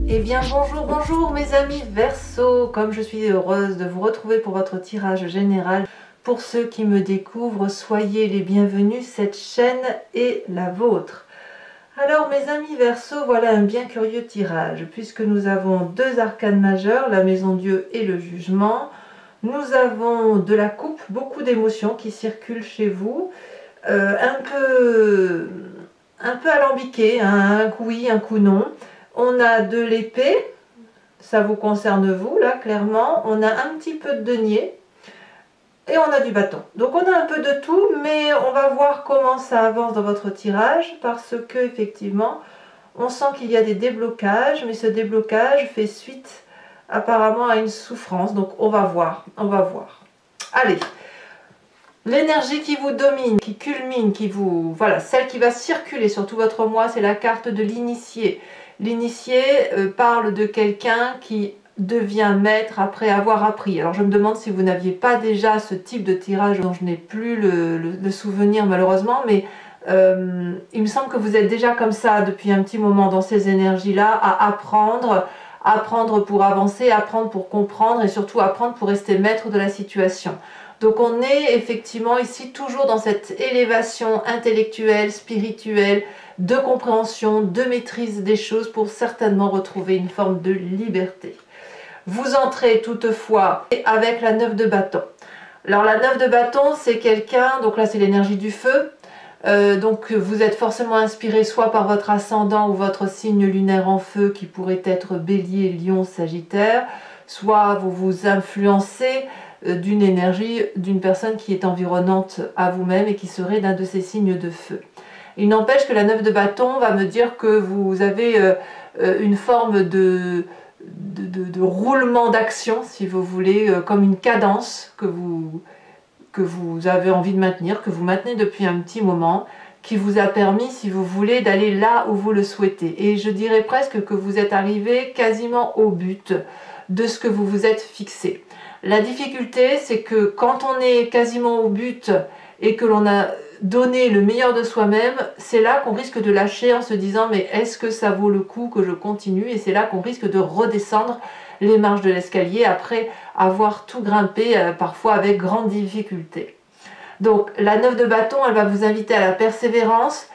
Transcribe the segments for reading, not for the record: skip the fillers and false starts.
Eh bien bonjour mes amis Verseau, comme je suis heureuse de vous retrouver pour votre tirage général. Pour ceux qui me découvrent, soyez les bienvenus, cette chaîne est la vôtre. Alors mes amis Verseau, voilà un bien curieux tirage, puisque nous avons deux arcanes majeures, la maison Dieu et le jugement. Nous avons de la coupe, beaucoup d'émotions qui circulent chez vous, un peu alambiqué, hein, un coup oui, un coup non. On a de l'épée, ça vous concerne vous, là, clairement. On a un petit peu de denier et on a du bâton. Donc on a un peu de tout, mais on va voir comment ça avance dans votre tirage, parce que effectivement, on sent qu'il y a des déblocages, mais ce déblocage fait suite apparemment à une souffrance. Donc on va voir, on va voir. Allez, l'énergie qui vous domine, qui culmine, qui vous... Voilà, celle qui va circuler sur tout votre mois, c'est la carte de l'initié. L'initié parle de quelqu'un qui devient maître après avoir appris. Alors je me demande si vous n'aviez pas déjà ce type de tirage dont je n'ai plus le souvenir malheureusement, mais il me semble que vous êtes déjà comme ça depuis un petit moment dans ces énergies-là, à apprendre, apprendre pour avancer, apprendre pour comprendre et surtout apprendre pour rester maître de la situation. Donc on est effectivement ici toujours dans cette élévation intellectuelle, spirituelle, de compréhension, de maîtrise des choses pour certainement retrouver une forme de liberté. Vous entrez toutefois avec la 9 de bâton. Alors la 9 de bâton, c'est quelqu'un, donc là c'est l'énergie du feu, donc vous êtes forcément inspiré soit par votre ascendant ou votre signe lunaire en feu qui pourrait être Bélier, Lion, Sagittaire, soit vous vous influencez d'une énergie d'une personne qui est environnante à vous-même et qui serait d'un de ces signes de feu. Il n'empêche que la 9 de bâton va me dire que vous avez une forme de roulement d'action, si vous voulez, comme une cadence que vous avez envie de maintenir, que vous maintenez depuis un petit moment, qui vous a permis, si vous voulez, d'aller là où vous le souhaitez. Et je dirais presque que vous êtes arrivé quasiment au but de ce que vous vous êtes fixé. La difficulté, c'est que quand on est quasiment au but et que l'on a donné le meilleur de soi-même, c'est là qu'on risque de lâcher en se disant mais est-ce que ça vaut le coup que je continue? Et c'est là qu'on risque de redescendre les marches de l'escalier après avoir tout grimpé, parfois avec grande difficulté. Donc la 9 de bâton, elle va vous inviter à la persévérance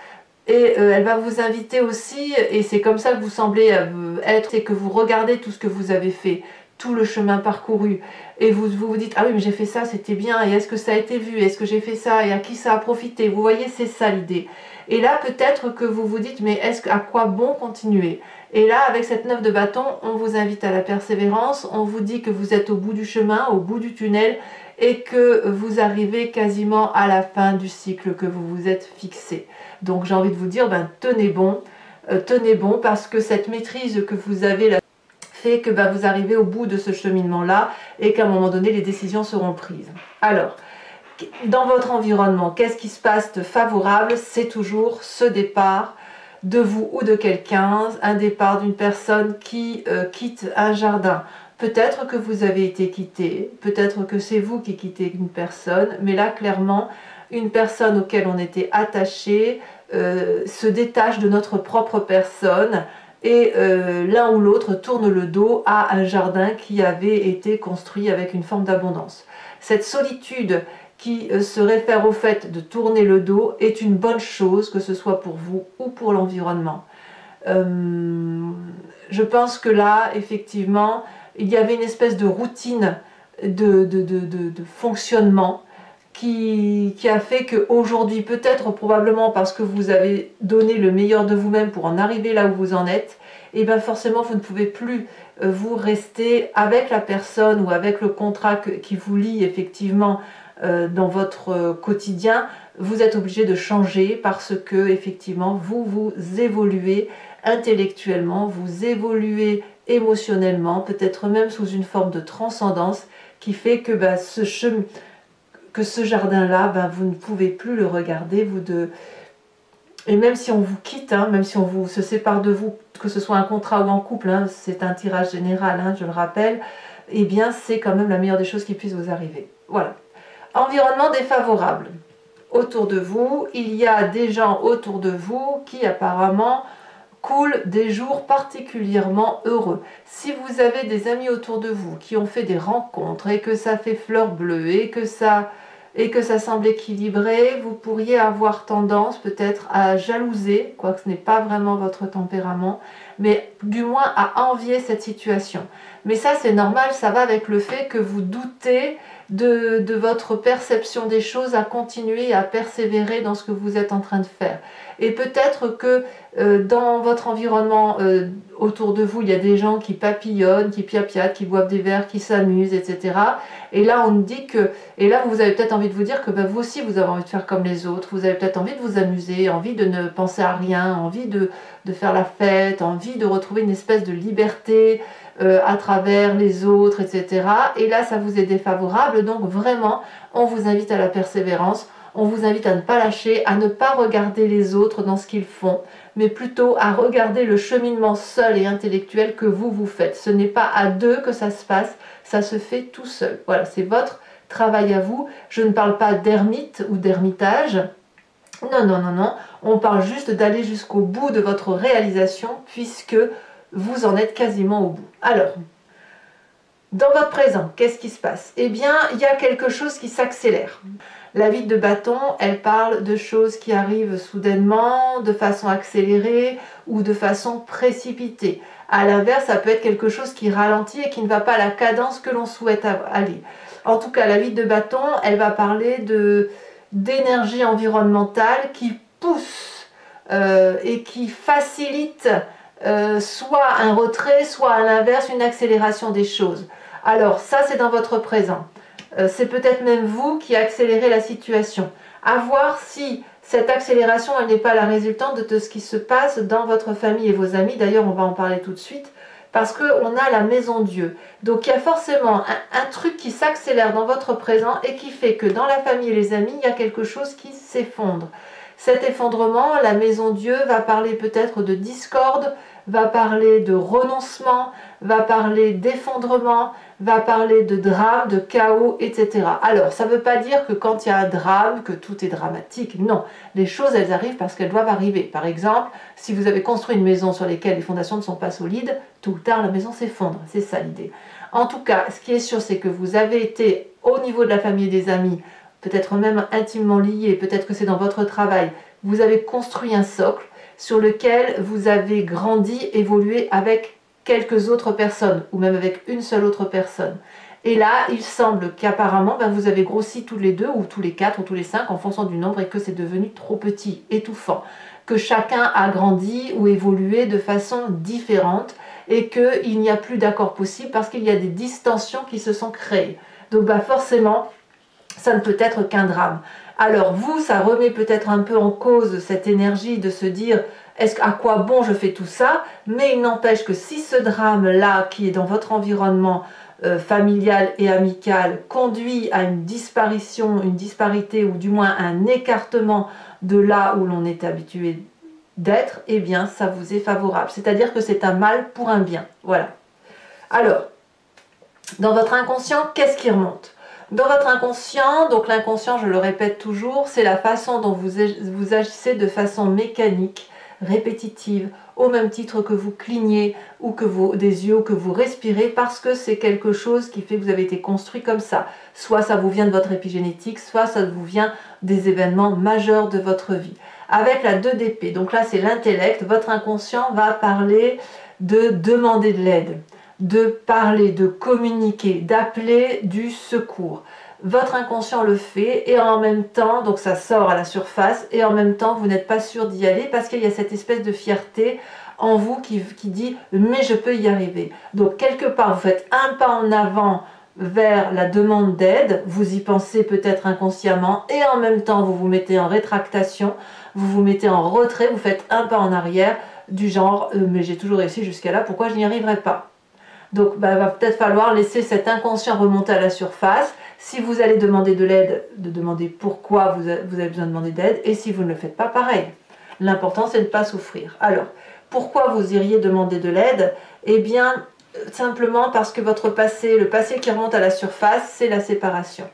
et elle va vous inviter aussi, et c'est comme ça que vous semblez être, c'est que vous regardez tout ce que vous avez fait, tout le chemin parcouru, et vous dites ah oui mais j'ai fait ça, c'était bien, et est-ce que ça a été vu, est-ce que j'ai fait ça, et à qui ça a profité, vous voyez, c'est ça l'idée. Et là peut-être que vous vous dites mais à quoi bon continuer? Et là avec cette 9 de bâton, on vous invite à la persévérance, on vous dit que vous êtes au bout du chemin, au bout du tunnel, et que vous arrivez quasiment à la fin du cycle que vous vous êtes fixé. Donc j'ai envie de vous dire, ben, tenez bon parce que cette maîtrise que vous avez là fait que ben, vous arrivez au bout de ce cheminement-là et qu'à un moment donné, les décisions seront prises. Alors, dans votre environnement, qu'est-ce qui se passe de favorable? C'est toujours ce départ de vous ou de quelqu'un, un départ d'une personne qui quitte un jardin. Peut-être que vous avez été quitté, peut-être que c'est vous qui quittez une personne, mais là clairement, une personne auquel on était attaché se détache de notre propre personne et l'un ou l'autre tourne le dos à un jardin qui avait été construit avec une forme d'abondance. Cette solitude qui se réfère au fait de tourner le dos est une bonne chose, que ce soit pour vous ou pour l'environnement. Je pense que là, effectivement, il y avait une espèce de routine de fonctionnement qui a fait qu'aujourd'hui, peut-être probablement parce que vous avez donné le meilleur de vous-même pour en arriver là où vous en êtes, et bien forcément vous ne pouvez plus vous rester avec la personne ou avec le contrat qui vous lie effectivement dans votre quotidien. Vous êtes obligé de changer parce que effectivement vous évoluez intellectuellement, vous évoluez émotionnellement, peut-être même sous une forme de transcendance qui fait que ben, ce jardin-là, ben, vous ne pouvez plus le regarder. Et même si on vous quitte, hein, même si on se sépare de vous, que ce soit un contrat ou en couple, hein, c'est un tirage général, hein, je le rappelle, eh bien c'est quand même la meilleure des choses qui puisse vous arriver. Voilà. Environnement défavorable. Autour de vous, il y a des gens autour de vous qui apparemment cool, des jours particulièrement heureux. Si vous avez des amis autour de vous qui ont fait des rencontres et que ça fait fleur bleue et que ça semble équilibré, vous pourriez avoir tendance peut-être à jalouser, quoique ce n'est pas vraiment votre tempérament, mais du moins à envier cette situation. Mais ça c'est normal, ça va avec le fait que vous doutez de votre perception des choses, à continuer à persévérer dans ce que vous êtes en train de faire. Et peut-être que dans votre environnement autour de vous, il y a des gens qui papillonnent, qui piapiatent, qui boivent des verres, qui s'amusent, etc. Et là, on dit que, et là, vous avez peut-être envie de vous dire que vous aussi, vous avez envie de faire comme les autres. Vous avez peut-être envie de vous amuser, envie de ne penser à rien, envie de faire la fête, envie de retrouver une espèce de liberté à travers les autres, etc. Et là, ça vous est défavorable. Donc vraiment, on vous invite à la persévérance. On vous invite à ne pas lâcher, à ne pas regarder les autres dans ce qu'ils font, mais plutôt à regarder le cheminement seul et intellectuel que vous faites. Ce n'est pas à deux que ça se passe, ça se fait tout seul. Voilà, c'est votre travail à vous. Je ne parle pas d'ermite ou d'ermitage. Non, non, non, non. On parle juste d'aller jusqu'au bout de votre réalisation puisque vous en êtes quasiment au bout. Alors, dans votre présent, qu'est-ce qui se passe? Eh bien, il y a quelque chose qui s'accélère. La 8 de bâton, elle parle de choses qui arrivent soudainement, de façon accélérée ou de façon précipitée. À l'inverse, ça peut être quelque chose qui ralentit et qui ne va pas à la cadence que l'on souhaite aller. En tout cas, la 8 de bâton, elle va parler d'énergie environnementale qui pousse et qui facilite soit un retrait, soit à l'inverse une accélération des choses. Alors ça, c'est dans votre présent. C'est peut-être même vous qui accélérez la situation. À voir si cette accélération, elle n'est pas la résultante de ce qui se passe dans votre famille et vos amis. D'ailleurs, on va en parler tout de suite, parce qu'on a la maison Dieu. Donc il y a forcément un truc qui s'accélère dans votre présent et qui fait que dans la famille et les amis, il y a quelque chose qui s'effondre. Cet effondrement, la maison Dieu va parler peut-être de discorde, va parler de renoncement, va parler d'effondrement, va parler de drame, de chaos, etc. Alors, ça ne veut pas dire que quand il y a un drame, que tout est dramatique. Non, les choses, elles arrivent parce qu'elles doivent arriver. Par exemple, si vous avez construit une maison sur laquelle les fondations ne sont pas solides, tôt ou tard, la maison s'effondre. C'est ça l'idée. En tout cas, ce qui est sûr, c'est que vous avez été au niveau de la famille et des amis, peut-être même intimement liés, peut-être que c'est dans votre travail, vous avez construit un socle sur lequel vous avez grandi, évolué avec quelques autres personnes, ou même avec une seule autre personne. Et là, il semble qu'apparemment, vous avez grossi tous les deux, ou tous les quatre, ou tous les cinq, en fonction du nombre, et que c'est devenu trop petit, étouffant. Que chacun a grandi ou évolué de façon différente, et qu'il n'y a plus d'accord possible, parce qu'il y a des distensions qui se sont créées. Donc forcément, ça ne peut être qu'un drame. Alors vous, ça remet peut-être un peu en cause cette énergie de se dire à quoi bon je fais tout ça, mais il n'empêche que si ce drame-là qui est dans votre environnement familial et amical conduit à une disparition, une disparité ou du moins un écartement de là où l'on est habitué d'être, eh bien ça vous est favorable. C'est-à-dire que c'est un mal pour un bien. Voilà. Alors, dans votre inconscient, qu'est-ce qui remonte ? Dans votre inconscient, donc l'inconscient, je le répète toujours, c'est la façon dont vous agissez de façon mécanique, répétitive, au même titre que vous clignez ou que des yeux, ou que vous respirez, parce que c'est quelque chose qui fait que vous avez été construit comme ça. Soit ça vous vient de votre épigénétique, soit ça vous vient des événements majeurs de votre vie. Avec la 2 d'épée, donc là c'est l'intellect, votre inconscient va parler de demander de l'aide, de parler, de communiquer, d'appeler du secours. Votre inconscient le fait et en même temps, donc ça sort à la surface et en même temps vous n'êtes pas sûr d'y aller parce qu'il y a cette espèce de fierté en vous qui dit « mais je peux y arriver ». Donc quelque part vous faites un pas en avant vers la demande d'aide, vous y pensez peut-être inconsciemment et en même temps vous vous mettez en rétractation, vous vous mettez en retrait, vous faites un pas en arrière du genre « mais j'ai toujours réussi jusqu'à là, pourquoi je n'y arriverai pas ?» Donc il va peut-être falloir laisser cet inconscient remonter à la surface. Si vous allez demander de l'aide, de demander pourquoi vous avez besoin de demander d'aide. Et si vous ne le faites pas, pareil. L'important, c'est de ne pas souffrir. Alors, pourquoi vous iriez demander de l'aide? Eh bien, simplement parce que votre passé, le passé qui remonte à la surface, c'est la séparation.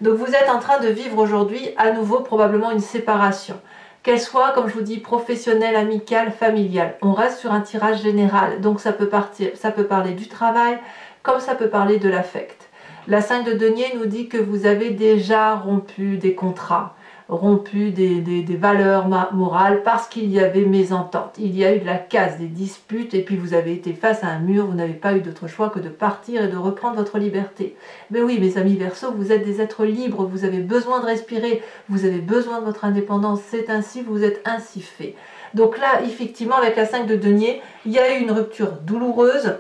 Donc vous êtes en train de vivre aujourd'hui à nouveau probablement une séparation. qu'elle soit, comme je vous dis, professionnelle, amicale, familiale. On reste sur un tirage général, donc ça peut parler du travail, comme ça peut parler de l'affect. La 5 de denier nous dit que vous avez déjà rompu des contrats, rompu des valeurs morales parce qu'il y avait mésentente. Il y a eu de la casse, des disputes, et puis vous avez été face à un mur, vous n'avez pas eu d'autre choix que de partir et de reprendre votre liberté. Mais oui, mes amis Verseaux, vous êtes des êtres libres, vous avez besoin de respirer, vous avez besoin de votre indépendance, c'est ainsi, vous êtes ainsi fait. Donc là, effectivement, avec la 5 de denier, il y a eu une rupture douloureuse,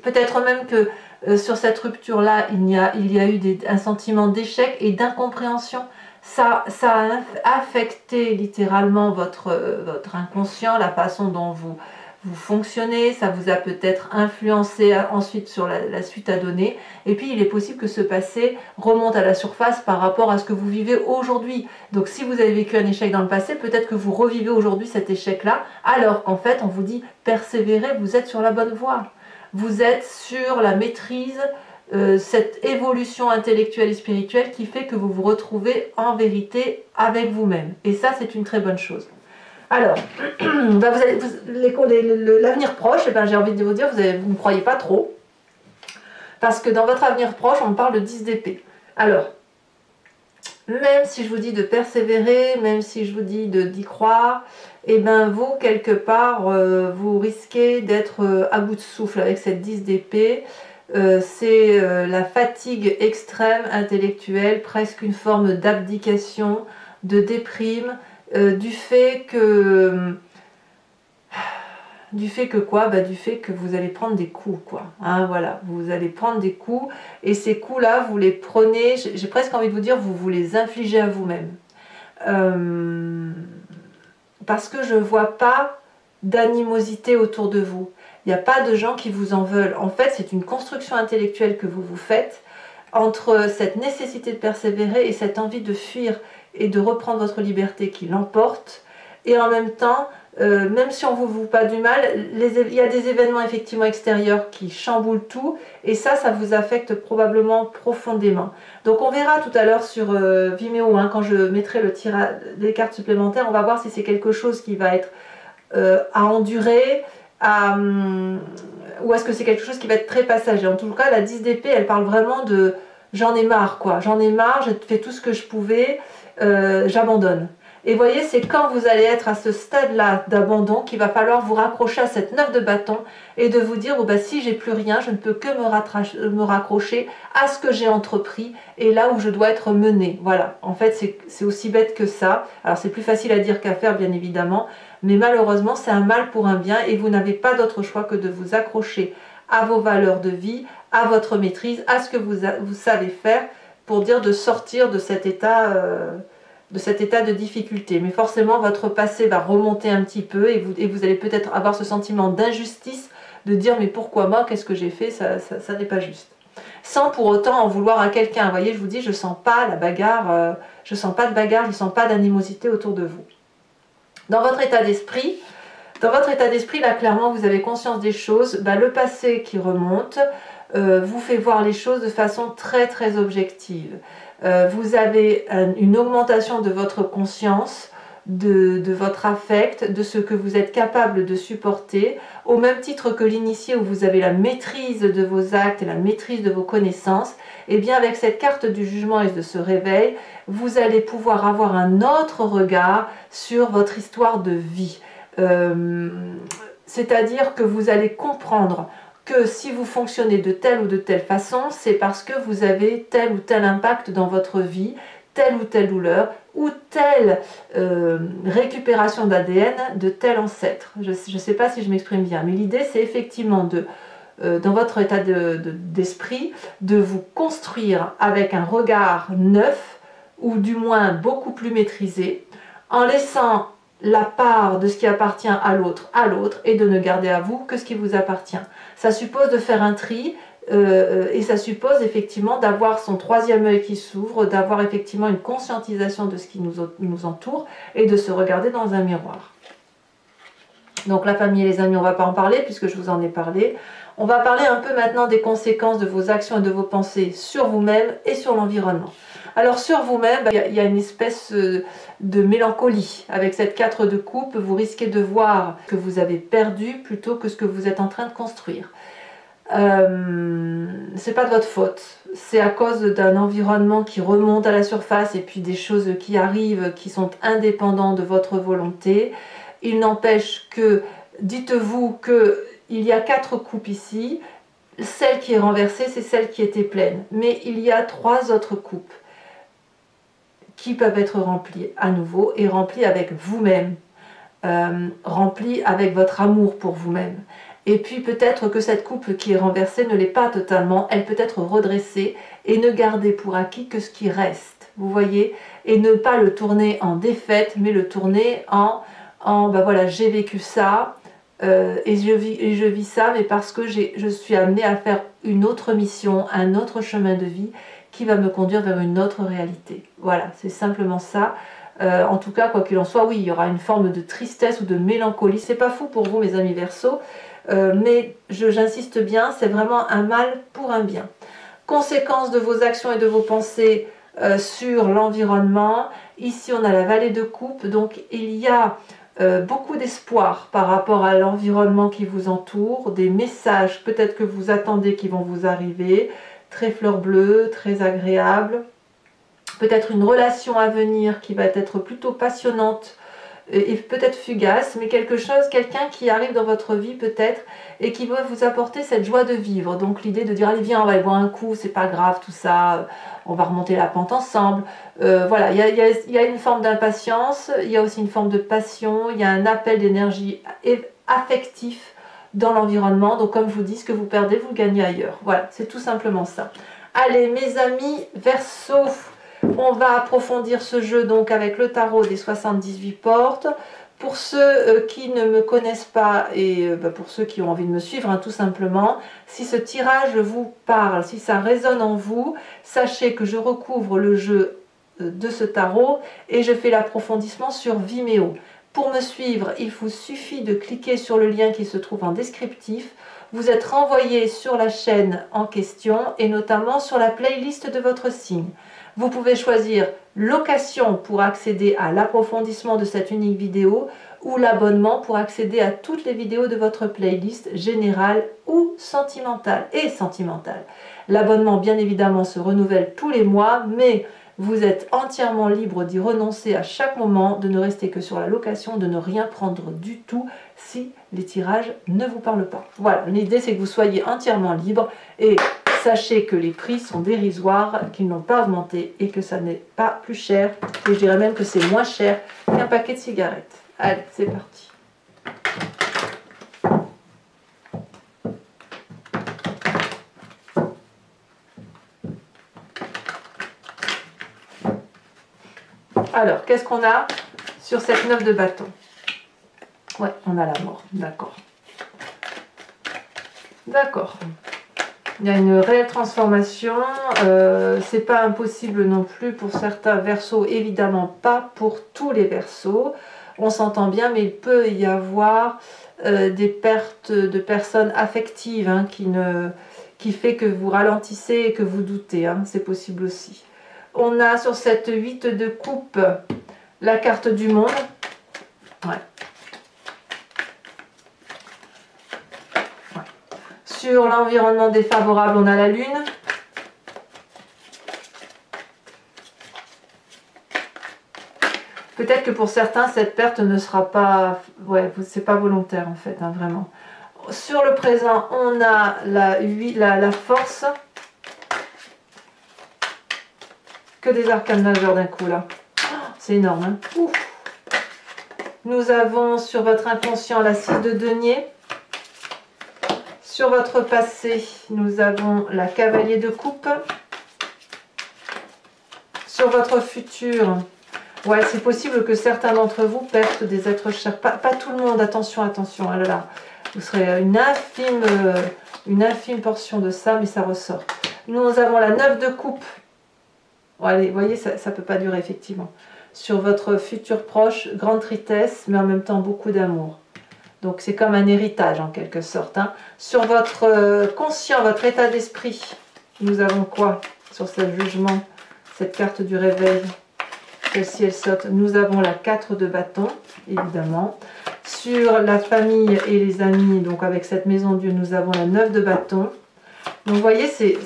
peut-être même que sur cette rupture-là, il y a eu un sentiment d'échec et d'incompréhension. Ça a affecté littéralement votre inconscient, la façon dont vous fonctionnez, ça vous a peut-être influencé ensuite sur la suite à donner. Et puis il est possible que ce passé remonte à la surface par rapport à ce que vous vivez aujourd'hui. Donc si vous avez vécu un échec dans le passé, peut-être que vous revivez aujourd'hui cet échec-là, alors qu'en fait on vous dit persévérez, vous êtes sur la bonne voie. Vous êtes sur la maîtrise, cette évolution intellectuelle et spirituelle qui fait que vous vous retrouvez en vérité avec vous-même. Et ça, c'est une très bonne chose. Alors, l'avenir proche, eh ben, j'ai envie de vous dire, vous ne croyez pas trop. Parce que dans votre avenir proche, on parle de 10 d'épée. Alors, même si je vous dis de persévérer, même si je vous dis d'y croire, et bien vous, quelque part, vous risquez d'être à bout de souffle avec cette 10 d'épée. C'est la fatigue extrême intellectuelle, presque une forme d'abdication, de déprime, du fait que quoi, du fait que vous allez prendre des coups, quoi. Hein, voilà, vous allez prendre des coups, et ces coups-là, vous les prenez, j'ai presque envie de vous dire, vous les infligez à vous-même. Parce que je ne vois pas d'animosité autour de vous. Il n'y a pas de gens qui vous en veulent. En fait, c'est une construction intellectuelle que vous vous faites entre cette nécessité de persévérer et cette envie de fuir et de reprendre votre liberté qui l'emporte. Et en même temps, même si on ne vous veut pas du mal, il y a des événements effectivement extérieurs qui chamboulent tout, et ça vous affecte probablement profondément. Donc on verra tout à l'heure sur Vimeo, hein, quand je mettrai les cartes supplémentaires, on va voir si c'est quelque chose qui va être à endurer, ou est-ce que c'est quelque chose qui va être très passager. En tout cas, la 10 d'épée, elle parle vraiment de j'en ai marre, quoi. J'en ai marre, j'ai fait tout ce que je pouvais, j'abandonne. Et vous voyez, c'est quand vous allez être à ce stade-là d'abandon qu'il va falloir vous raccrocher à cette 9 de bâton et de vous dire, bon, bah, si j'ai plus rien, je ne peux que me raccrocher à ce que j'ai entrepris et là où je dois être menée. Voilà, en fait, c'est aussi bête que ça. Alors, c'est plus facile à dire qu'à faire, bien évidemment, mais malheureusement, c'est un mal pour un bien et vous n'avez pas d'autre choix que de vous accrocher à vos valeurs de vie, à votre maîtrise, à ce que vous savez faire pour dire de sortir de cet état de difficulté. Mais forcément, votre passé va remonter un petit peu et vous allez peut-être avoir ce sentiment d'injustice de dire mais pourquoi moi, qu'est-ce que j'ai fait, ça n'est pas juste. Sans pour autant en vouloir à quelqu'un. Vous voyez, je vous dis, je ne sens pas la bagarre, je ne sens pas de bagarre, je ne sens pas d'animosité autour de vous. Dans votre état d'esprit, là, clairement, vous avez conscience des choses. Le passé qui remonte vous fait voir les choses de façon très, très objective. Vous avez une augmentation de votre conscience, de votre affect, de ce que vous êtes capable de supporter, au même titre que l'initié où vous avez la maîtrise de vos actes et la maîtrise de vos connaissances. Et bien avec cette carte du jugement et de ce réveil, vous allez pouvoir avoir un autre regard sur votre histoire de vie. C'est-à-dire que vous allez comprendre que si vous fonctionnez de telle ou de telle façon, c'est parce que vous avez tel ou tel impact dans votre vie, telle ou telle douleur, ou telle récupération d'ADN de tel ancêtre. Je ne sais pas si je m'exprime bien, mais l'idée c'est effectivement dans votre état d'esprit, de vous construire avec un regard neuf, ou du moins beaucoup plus maîtrisé, en laissant la part de ce qui appartient à l'autre, et de ne garder à vous que ce qui vous appartient. Ça suppose de faire un tri, et ça suppose effectivement d'avoir son troisième œil qui s'ouvre, d'avoir effectivement une conscientisation de ce qui nous entoure, et de se regarder dans un miroir. Donc la famille et les amis, on ne va pas en parler, puisque je vous en ai parlé. On va parler un peu maintenant des conséquences de vos actions et de vos pensées sur vous-même et sur l'environnement. Alors sur vous-même, il y a une espèce de mélancolie. Avec cette 4 de coupe, vous risquez de voir que vous avez perdu plutôt que ce que vous êtes en train de construire. C'est pas de votre faute, c'est à cause d'un environnement qui remonte à la surface et puis des choses qui arrivent qui sont indépendantes de votre volonté. Il n'empêche que, dites-vous qu'il y a 4 coupes ici, celle qui est renversée c'est celle qui était pleine, mais il y a 3 autres coupes qui peuvent être remplies à nouveau et remplies avec vous-même, remplies avec votre amour pour vous-même. Et puis peut-être que cette coupe qui est renversée ne l'est pas totalement, elle peut être redressée et ne garder pour acquis que ce qui reste, vous voyez, et ne pas le tourner en défaite, mais le tourner en ben voilà, j'ai vécu ça, et je vis ça, mais parce que je suis amenée à faire une autre mission, un autre chemin de vie qui va me conduire vers une autre réalité. Voilà, c'est simplement ça. En tout cas, quoi qu'il en soit, oui, il y aura une forme de tristesse ou de mélancolie. C'est pas fou pour vous, mes amis Verseaux, mais j'insiste bien, c'est vraiment un mal pour un bien. Conséquence de vos actions et de vos pensées sur l'environnement. Ici, on a la vallée de coupe, donc il y a beaucoup d'espoir par rapport à l'environnement qui vous entoure, des messages peut-être que vous attendez qui vont vous arriver, très fleur bleue, très agréable, peut-être une relation à venir qui va être plutôt passionnante et peut-être fugace, mais quelqu'un qui arrive dans votre vie peut-être et qui va vous apporter cette joie de vivre. Donc l'idée de dire allez viens on va aller boire un coup, c'est pas grave tout ça, on va remonter la pente ensemble. Voilà, il y a une forme d'impatience, il y a aussi une forme de passion, il y a un appel d'énergie affectif dans l'environnement. Donc comme je vous dis, ce que vous perdez, vous le gagnez ailleurs. Voilà, c'est tout simplement ça. Allez mes amis Verseaux, on va approfondir ce jeu donc avec le tarot des 78 portes. Pour ceux qui ne me connaissent pas et pour ceux qui ont envie de me suivre, hein, tout simplement, si ce tirage vous parle, si ça résonne en vous, sachez que je recouvre le jeu de ce tarot et je fais l'approfondissement sur Vimeo. Pour me suivre, il vous suffit de cliquer sur le lien qui se trouve en descriptif. Vous êtes renvoyé sur la chaîne en question et notamment sur la playlist de votre signe. Vous pouvez choisir location pour accéder à l'approfondissement de cette unique vidéo ou l'abonnement pour accéder à toutes les vidéos de votre playlist générale ou sentimentale et sentimentale. L'abonnement bien évidemment se renouvelle tous les mois, mais vous êtes entièrement libre d'y renoncer à chaque moment, de ne rester que sur la location, de ne rien prendre du tout si les tirages ne vous parlent pas. Voilà, l'idée c'est que vous soyez entièrement libre et sachez que les prix sont dérisoires, qu'ils n'ont pas augmenté et que ça n'est pas plus cher. Et je dirais même que c'est moins cher qu'un paquet de cigarettes. Allez, c'est parti. Alors, qu'est-ce qu'on a sur cette 9 de bâton? Ouais, on a la mort, d'accord. D'accord. Il y a une réelle transformation, c'est pas impossible non plus pour certains Verseaux, évidemment pas pour tous les Verseaux, on s'entend bien, mais il peut y avoir des pertes de personnes affectives hein, qui fait que vous ralentissez et que vous doutez, hein, c'est possible aussi. On a sur cette 8 de coupe la carte du monde, ouais. Sur l'environnement défavorable, on a la lune. Peut-être que pour certains, cette perte ne sera pas... Ouais, c'est pas volontaire en fait, hein, vraiment. Sur le présent, on a la force. Que des arcanes majeurs d'un coup, là. Oh, c'est énorme, hein. Ouf. Nous avons sur votre inconscient la 6 de denier. Sur votre passé, nous avons la cavalier de coupe. Sur votre futur, ouais, c'est possible que certains d'entre vous perdent des êtres chers. Pas tout le monde, attention, attention. Ah là là, vous serez une infime portion de ça, mais ça ressort. Nous avons la 9 de coupe. Bon, allez, vous voyez, ça ne peut pas durer, effectivement. Sur votre futur proche, grande tristesse, mais en même temps beaucoup d'amour. Donc c'est comme un héritage en quelque sorte. Hein. Sur votre conscient, votre état d'esprit, nous avons quoi sur ce jugement? cette carte du réveil, celle-ci elle saute. Nous avons la 4 de bâton, évidemment. Sur la famille et les amis, donc avec cette maison Dieu, nous avons la 9 de bâton. Donc vous voyez, c'est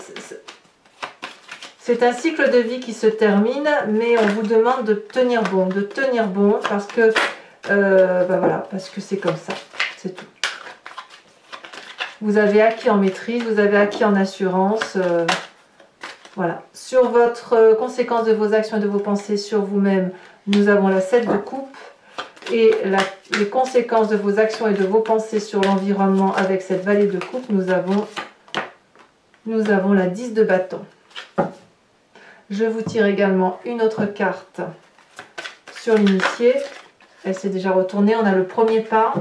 un cycle de vie qui se termine, mais on vous demande de tenir bon, parce que voilà, parce que c'est comme ça, c'est tout. Vous avez acquis en maîtrise, vous avez acquis en assurance, voilà. Sur votre conséquence de vos actions et de vos pensées sur vous-même, nous avons la 7 de coupe. Et les conséquences de vos actions et de vos pensées sur l'environnement avec cette vallée de coupe, nous avons la 10 de bâton. Je vous tire également une autre carte sur l'initié. Elle s'est déjà retournée, on a le premier pas.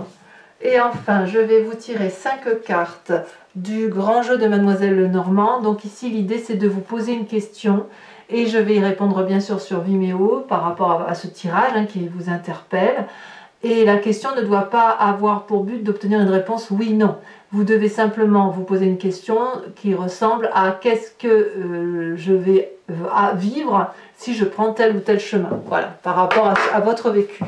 Et enfin, je vais vous tirer 5 cartes du grand jeu de Mademoiselle Lenormand. Donc ici, l'idée, c'est de vous poser une question. Et je vais y répondre bien sûr sur Vimeo par rapport à ce tirage qui vous interpelle. Et la question ne doit pas avoir pour but d'obtenir une réponse oui/non. Vous devez simplement vous poser une question qui ressemble à qu'est-ce que je vais vivre si je prends tel ou tel chemin. Voilà, par rapport à votre vécu.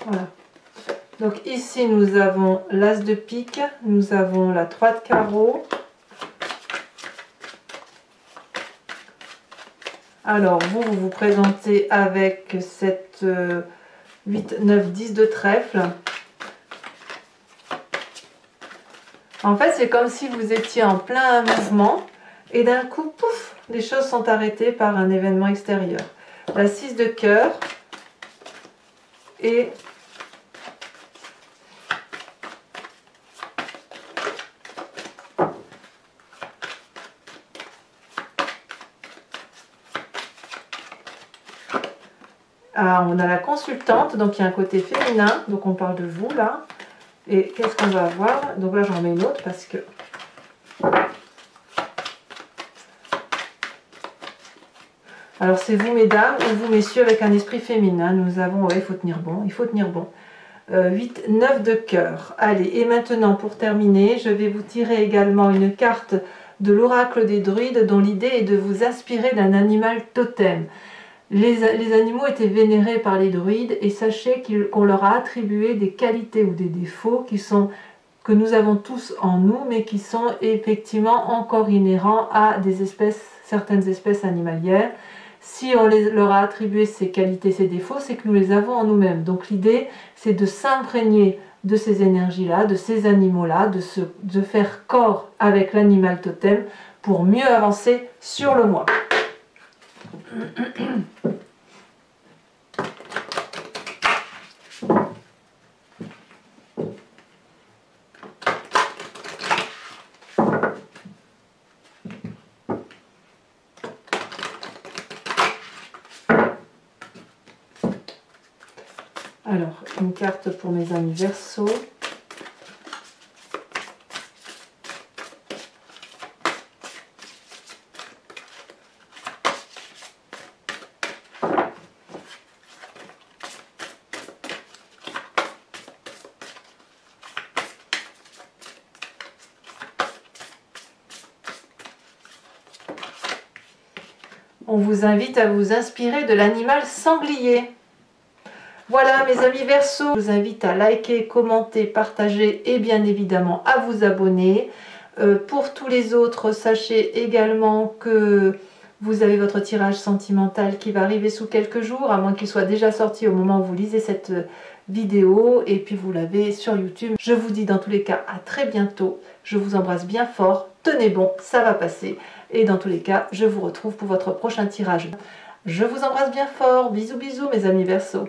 Voilà. Donc ici nous avons l'as de pique, nous avons la 3 de carreau. Alors vous vous présentez avec cette 8, 9, 10 de trèfle. En fait c'est comme si vous étiez en plein mouvement et d'un coup, pouf, les choses sont arrêtées par un événement extérieur. La 6 de cœur et on a la consultante, donc il y a un côté féminin, donc on parle de vous là. Et qu'est-ce qu'on va avoir? Donc là j'en mets une autre parce que... Alors c'est vous mesdames ou vous messieurs avec un esprit féminin. Nous avons, ouais, il faut tenir bon, il faut tenir bon. 8, 9 de cœur. Allez, et maintenant pour terminer, je vais vous tirer également une carte de l'oracle des druides dont l'idée est de vous inspirer d'un animal totem. Les animaux étaient vénérés par les druides et sachez qu'on leur a attribué des qualités ou des défauts que nous avons tous en nous, mais qui sont effectivement encore inhérents à certaines espèces animalières. Si on leur a attribué ces qualités, ces défauts, c'est que nous les avons en nous-mêmes. Donc l'idée, c'est de s'imprégner de ces énergies-là, de ces animaux-là, de faire corps avec l'animal totem pour mieux avancer sur le mois. Alors, une carte pour mes amis Verseau. On vous invite à vous inspirer de l'animal sanglier. Voilà mes amis Verseau, je vous invite à liker, commenter, partager et bien évidemment à vous abonner. Pour tous les autres, sachez également que vous avez votre tirage sentimental qui va arriver sous quelques jours, à moins qu'il soit déjà sorti au moment où vous lisez cette vidéo, et puis vous l'avez sur YouTube. Je vous dis dans tous les cas à très bientôt, je vous embrasse bien fort, tenez bon, ça va passer, et dans tous les cas, je vous retrouve pour votre prochain tirage. Je vous embrasse bien fort, bisous bisous mes amis Verseau.